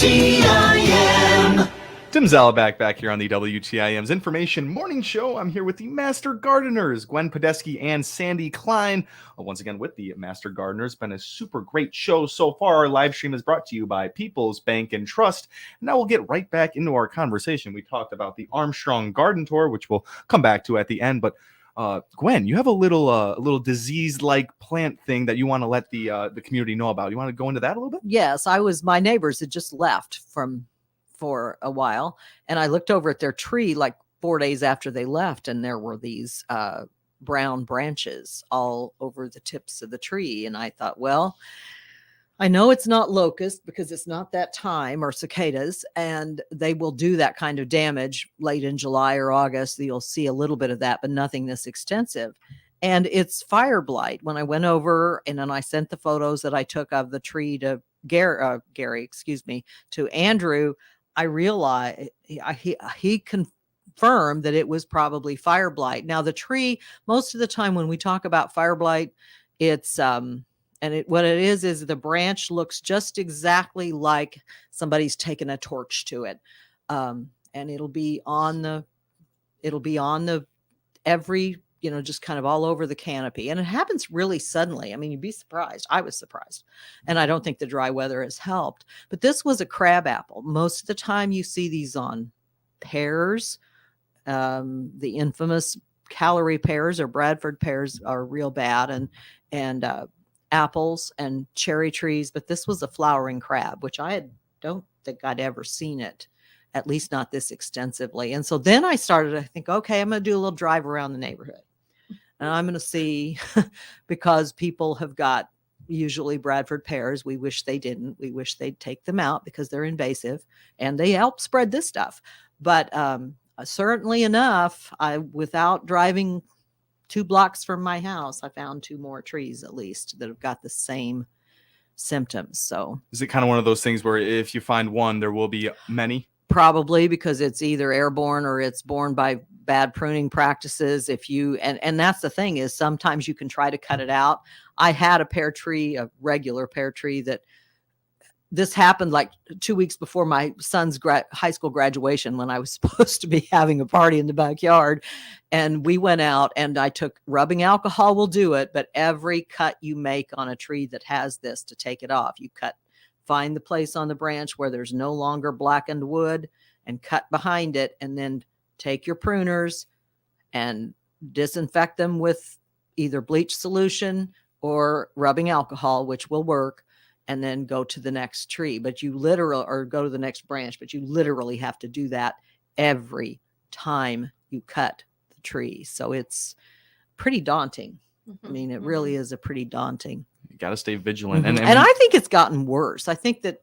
WTIM. Tim Zalabak back here on the WTIM's Information Morning Show. I'm here with the Master Gardeners, Gwen Podesky and Sandy Klein. Once again with the Master Gardeners. Been a super great show so far. Our live stream is brought to you by People's Bank and Trust. Now we'll get right back into our conversation. We talked about the Armstrong Garden Tour, which we'll come back to at the end. But Gwen, you have a little disease-like plant thing that you want to let the community know about. You want to go into that a little bit? Yes, my neighbors had just left for a while, and I looked over at their tree like 4 days after they left, and there were these brown branches all over the tips of the tree. And I thought, well, I know it's not locust because it's not that time, or cicadas, and they will do that kind of damage late in July or August. You'll see a little bit of that, but nothing this extensive. And it's fire blight. When I went over and then I sent the photos that I took of the tree to Gary, to Andrew, I realized he confirmed that it was probably fire blight. Now the tree, most of the time when we talk about fire blight, it's what it is the branch looks just exactly like somebody's taken a torch to it, and it'll be on the every, just kind of all over the canopy. And it happens really suddenly. I mean, you'd be surprised. I was surprised. And I don't think the dry weather has helped. But this was a crab apple. Most of the time you see these on pears. The infamous calorie pears or Bradford pears are real bad, and apples and cherry trees. But this was a flowering crab, which don't think I'd ever seen it, at least not this extensively. And so then I started to think, okay, I'm going to do a little drive around the neighborhood. And I'm going to see, because people have got usually Bradford pears. We wish they didn't. We wish they'd take them out because they're invasive and they help spread this stuff. But certainly enough, without driving 2 blocks from my house, I found 2 more trees at least that have got the same symptoms. So is it kind of one of those things where if you find one, there will be many? Probably, because it's either airborne or it's borne by bad pruning practices. And that's the thing, is sometimes you can try to cut it out. I had a regular pear tree, that this happened like 2 weeks before my son's high school graduation, when I was supposed to be having a party in the backyard. And we went out, and I took rubbing alcohol will do it, but every cut you make on a tree that has this, to take it off, you find the place on the branch where there's no longer blackened wood and cut behind it, and then take your pruners and disinfect them with either bleach solution or rubbing alcohol, which will work, and then go to the next tree. But go to the next branch, but you literally have to do that every time you cut the tree. So it's pretty daunting. I mean, it really is a pretty daunting. You got to stay vigilant. And I think it's gotten worse. I think that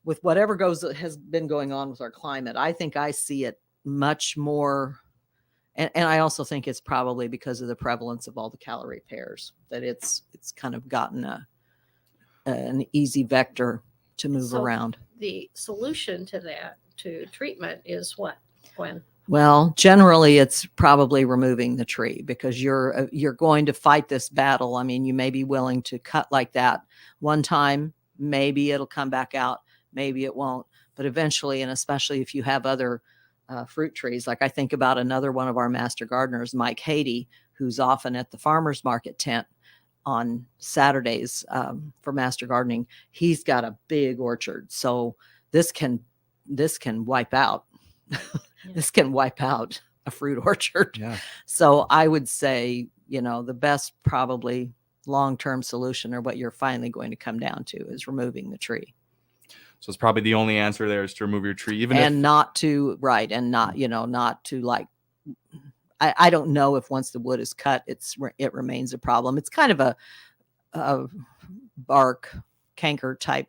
with whatever has been going on with our climate, I think I see it much more. And I also think it's probably because of the prevalence of all the calorie pears, that it's kind of gotten an easy vector to move around. The solution to that, to treatment, is what, Gwen? Well, generally it's probably removing the tree, because you're going to fight this battle. I mean, you may be willing to cut like that one time, maybe it'll come back out, maybe it won't, but eventually, and especially if you have other fruit trees, like I think about another one of our master gardeners, Mike Haiti, who's often at the farmer's market tent on Saturdays for master gardening. He's got a big orchard, so this can wipe out. This can wipe out a fruit orchard. Yeah. So I would say, the best probably long-term solution, or what you're finally going to come down to, is removing the tree. So it's probably the only answer there is to remove your tree, not to like, I don't know if once the wood is cut, it remains a problem. It's kind of a bark canker type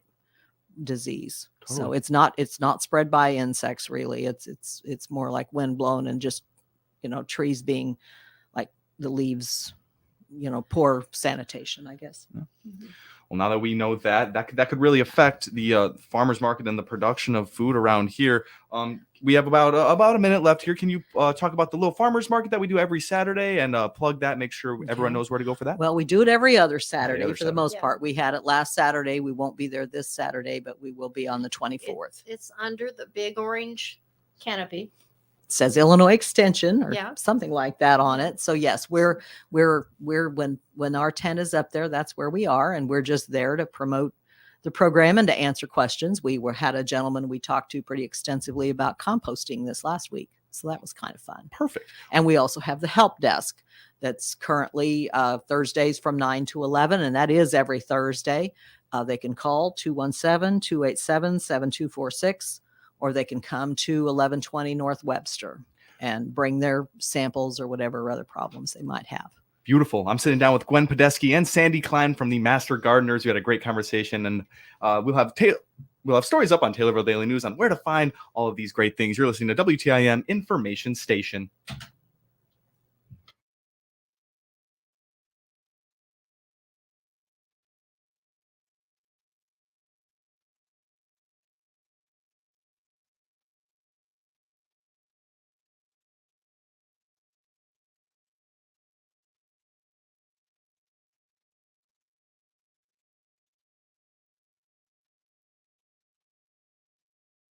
disease. Totally. So it's not spread by insects really. It's more like wind blown, and just, trees being like the leaves, poor sanitation, I guess. Yeah. Well, now that we know that could really affect the farmers market and the production of food around here. We have about a minute left here. Can you talk about the little farmers market that we do every Saturday and plug that? Make sure everyone knows where to go for that. Well, we do it every other Saturday other for the Saturday. most Yeah. part. We had it last Saturday. We won't be there this Saturday, but we will be on the 24th. It's under the big orange canopy. It says Illinois Extension or Yeah. something like that on it. So yes, we're when our tent is up there, that's where we are, and we're just there to promote the program and to answer questions. We had a gentleman we talked to pretty extensively about composting this last week, so that was kind of fun. Perfect. And we also have the help desk that's currently Thursdays from 9 to 11, and that is every Thursday. They can call 217-287-7246, or they can come to 1120 North Webster and bring their samples or whatever other problems they might have. Beautiful. I'm sitting down with Gwen Podesky and Sandy Klein from the Master Gardeners. We had a great conversation, and we'll have stories up on Taylorville Daily News on where to find all of these great things. You're listening to WTIM Information Station.